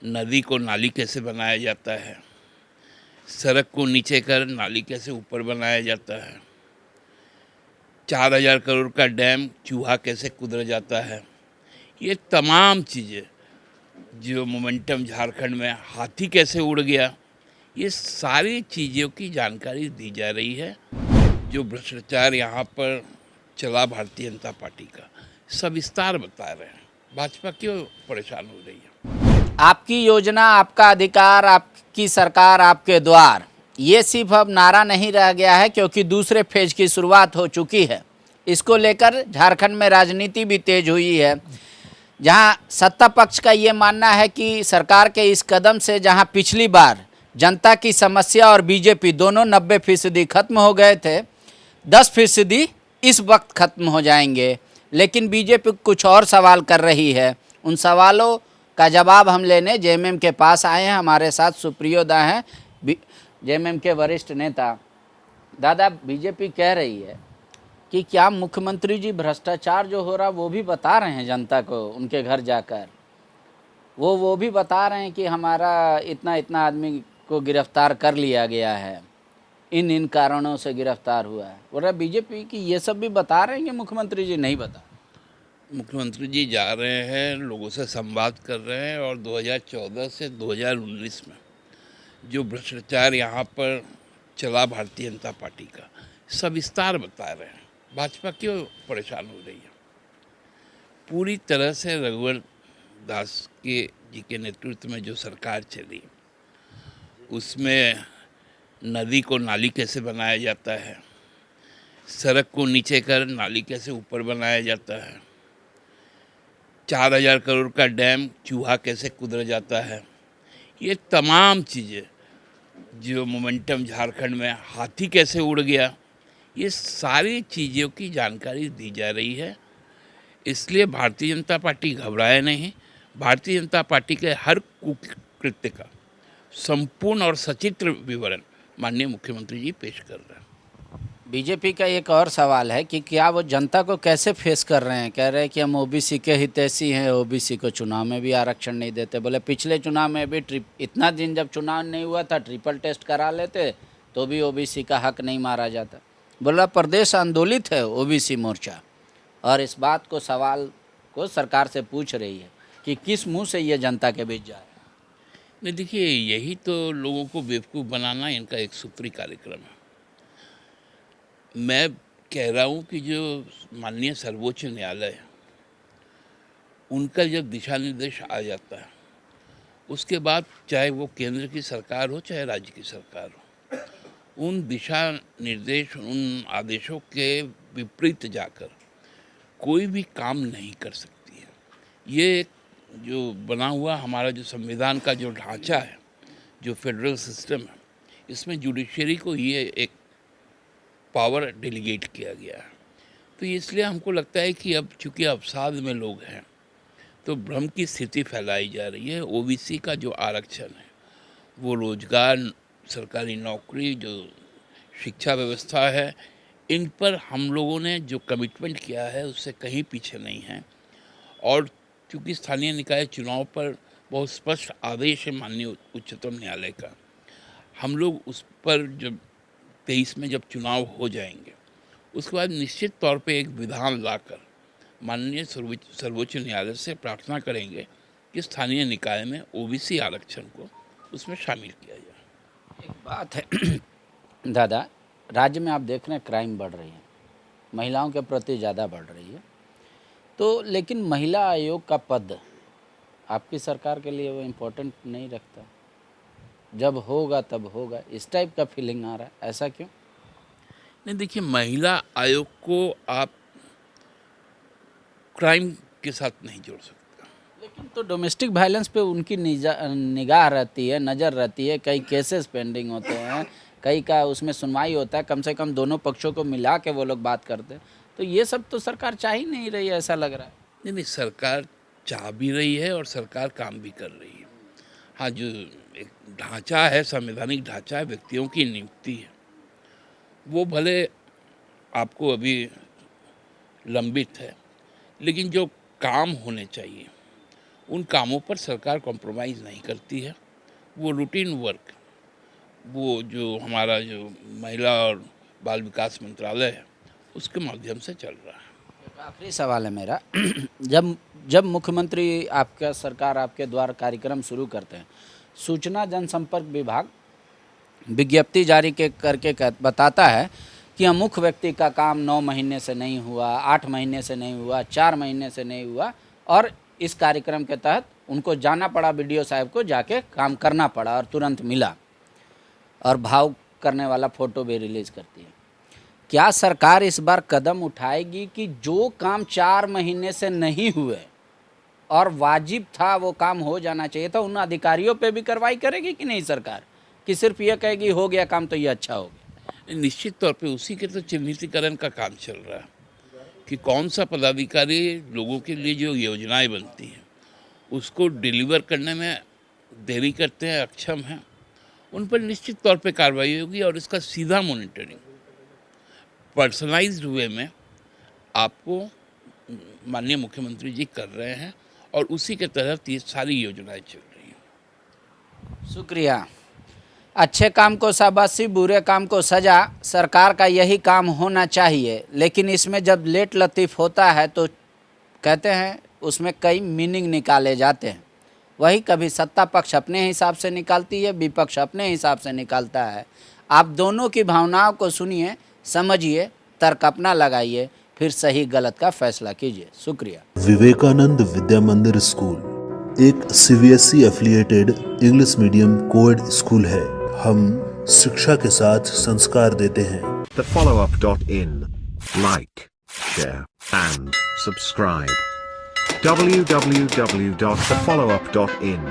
नदी को नाली कैसे बनाया जाता है, सड़क को नीचे कर नाली कैसे ऊपर बनाया जाता है, 4,000 करोड़ का डैम चूहा कैसे कुदर जाता है। ये तमाम चीज़ें, जो मोमेंटम झारखंड में हाथी कैसे उड़ गया, ये सारी चीज़ों की जानकारी दी जा रही है। जो भ्रष्टाचार यहाँ पर चला भारतीय जनता पार्टी का सविस्तार बता रहे हैं। भाजपा क्यों परेशान हो रही है? आपकी योजना, आपका अधिकार, आपकी सरकार, आपके द्वार, ये सिर्फ अब नारा नहीं रह गया है, क्योंकि दूसरे फेज की शुरुआत हो चुकी है। इसको लेकर झारखंड में राजनीति भी तेज हुई है, जहां सत्ता पक्ष का ये मानना है कि सरकार के इस कदम से जहां पिछली बार जनता की समस्या और बीजेपी दोनों 90% खत्म हो गए थे, 10% इस वक्त खत्म हो जाएंगे। लेकिन बीजेपी कुछ और सवाल कर रही है। उन सवालों का जवाब हम लेने जेएमएम के पास आए हैं। हमारे साथ सुप्रियो हैं, जेएमएम के वरिष्ठ नेता। दादा, बीजेपी कह रही है कि क्या मुख्यमंत्री जी भ्रष्टाचार जो हो रहा वो भी बता रहे हैं जनता को, उनके घर जाकर वो भी बता रहे हैं कि हमारा इतना इतना आदमी को गिरफ्तार कर लिया गया है, इन कारणों से गिरफ्तार हुआ है। बोल रहा बीजेपी की ये सब भी बता रहे हैं कि मुख्यमंत्री जी नहीं बता? मुख्यमंत्री जी जा रहे हैं, लोगों से संवाद कर रहे हैं, और 2014 से 2019 में जो भ्रष्टाचार यहाँ पर चला भारतीय जनता पार्टी का सविस्तार बता रहे हैं। भाजपा क्यों परेशान हो रही है? पूरी तरह से रघुवर दास जी के नेतृत्व में जो सरकार चली, उसमें नदी को नाली कैसे बनाया जाता है, सड़क को नीचे कर नाली कैसे ऊपर बनाया जाता है, 4,000 करोड़ का डैम चूहा कैसे कुदर जाता है। ये तमाम चीज़ें, जो मोमेंटम झारखंड में हाथी कैसे उड़ गया, ये सारी चीज़ों की जानकारी दी जा रही है। इसलिए भारतीय जनता पार्टी घबराए नहीं। भारतीय जनता पार्टी के हर कुकृत्य का संपूर्ण और सचित्र विवरण माननीय मुख्यमंत्री जी पेश कर रहे हैं। बीजेपी का एक और सवाल है कि क्या वो जनता को कैसे फेस कर रहे हैं? कह रहे हैं कि हम ओबीसी के हितैषी हैं, ओबीसी को चुनाव में भी आरक्षण नहीं देते। बोले पिछले चुनाव में भी इतना दिन जब चुनाव नहीं हुआ था, ट्रिपल टेस्ट करा लेते तो भी ओबीसी का हक नहीं मारा जाता। बोला प्रदेश आंदोलित है ओबीसी मोर्चा, और इस बात को, सवाल को सरकार से पूछ रही है कि किस मुँह से ये जनता के बीच जा रहा है। नहीं, देखिए, यही तो लोगों को बेवकूफ़ बनाना इनका एक सूत्री कार्यक्रम है। मैं कह रहा हूँ कि जो माननीय सर्वोच्च न्यायालय है, उनका जब दिशा निर्देश आ जाता है, उसके बाद चाहे वो केंद्र की सरकार हो चाहे राज्य की सरकार हो, उन दिशा निर्देश, उन आदेशों के विपरीत जाकर कोई भी काम नहीं कर सकती है। ये जो बना हुआ हमारा जो संविधान का जो ढांचा है, जो फेडरल सिस्टम है, इसमें जुडिशरी को ये एक पावर डेलीगेट किया गया है। तो इसलिए हमको लगता है कि अब चूँकि अवसाद में लोग हैं, तो भ्रम की स्थिति फैलाई जा रही है। ओबीसी का जो आरक्षण है, वो रोजगार, सरकारी नौकरी, जो शिक्षा व्यवस्था है, इन पर हम लोगों ने जो कमिटमेंट किया है उससे कहीं पीछे नहीं है। और चूँकि स्थानीय निकाय चुनाव पर बहुत स्पष्ट आदेश है माननीय उच्चतम न्यायालय का, हम लोग उस पर जब 23 में जब चुनाव हो जाएंगे, उसके बाद निश्चित तौर पे एक विधान लाकर माननीय सर्वोच्च न्यायालय से प्रार्थना करेंगे कि स्थानीय निकाय में ओबीसी आरक्षण को उसमें शामिल किया जाए। एक बात है दादा, राज्य में आप देख रहे हैं क्राइम बढ़ रही है, महिलाओं के प्रति ज़्यादा बढ़ रही है, तो लेकिन महिला आयोग का पद आपकी सरकार के लिए वो इम्पोर्टेंट नहीं रखता। जब होगा तब होगा, इस टाइप का फीलिंग आ रहा है, ऐसा क्यों? नहीं, देखिए, महिला आयोग को आप क्राइम के साथ नहीं जोड़ सकते। लेकिन तो डोमेस्टिक वायलेंस पे उनकी निगाह रहती है, नज़र रहती है, कई केसेस पेंडिंग होते हैं, कई का उसमें सुनवाई होता है, कम से कम दोनों पक्षों को मिला के वो लोग बात करते हैं। तो ये सब तो सरकार चाह ही नहीं रही है, ऐसा लग रहा है। नहीं, सरकार चाह भी रही है और सरकार काम भी कर रही है। हाँ, जो एक ढांचा है, संवैधानिक ढांचा है, व्यक्तियों की नियुक्ति है, वो भले आपको अभी लंबित है, लेकिन जो काम होने चाहिए उन कामों पर सरकार कॉम्प्रोमाइज़ नहीं करती है। वो रूटीन वर्क, वो जो हमारा जो महिला और बाल विकास मंत्रालय है उसके माध्यम से चल रहा है। आखिरी सवाल है मेरा, जब मुख्यमंत्री आपका सरकार आपके द्वारा कार्यक्रम शुरू करते हैं, सूचना जनसंपर्क विभाग विज्ञप्ति जारी करके बताता है कि अमुक व्यक्ति का काम 9 महीने से नहीं हुआ, 8 महीने से नहीं हुआ, 4 महीने से नहीं हुआ, और इस कार्यक्रम के तहत उनको जाना पड़ा, बीडीओ साहब को जाके काम करना पड़ा और तुरंत मिला, और भाव करने वाला फ़ोटो भी रिलीज़ करती है। क्या सरकार इस बार कदम उठाएगी कि जो काम 4 महीने से नहीं हुए और वाजिब था, वो काम हो जाना चाहिए था, उन अधिकारियों पे भी कार्रवाई करेगी कि नहीं सरकार, कि सिर्फ ये कहेगी हो गया काम तो ये अच्छा हो गया? निश्चित तौर पे उसी के तो चिन्हितीकरण का काम चल रहा है कि कौन सा पदाधिकारी लोगों के लिए जो योजनाएं बनती हैं उसको डिलीवर करने में देरी करते हैं, अक्षम हैं, उन पर निश्चित तौर पे कार्रवाई होगी। और इसका सीधा मॉनिटरिंग पर्सनलाइज्ड वे में आपको माननीय मुख्यमंत्री जी कर रहे हैं, और उसी के तहत ये सारी योजनाएं चल रही हैं। शुक्रिया। अच्छे काम को शाबाशी, बुरे काम को सजा, सरकार का यही काम होना चाहिए। लेकिन इसमें जब लेट लतीफ़ होता है तो कहते हैं उसमें कई मीनिंग निकाले जाते हैं। वही कभी सत्ता पक्ष अपने हिसाब से निकालती है, विपक्ष अपने हिसाब से निकालता है। आप दोनों की भावनाओं को सुनिए, समझिए, तर्क अपना लगाइए, फिर सही गलत का फैसला कीजिए। शुक्रिया। विवेकानंद विद्या मंदिर स्कूल एक CBSE affiliated English medium coed school है। हम शिक्षा के साथ संस्कार देते हैं। thefollowup.in. Like, share and subscribe. www.thefollowup.in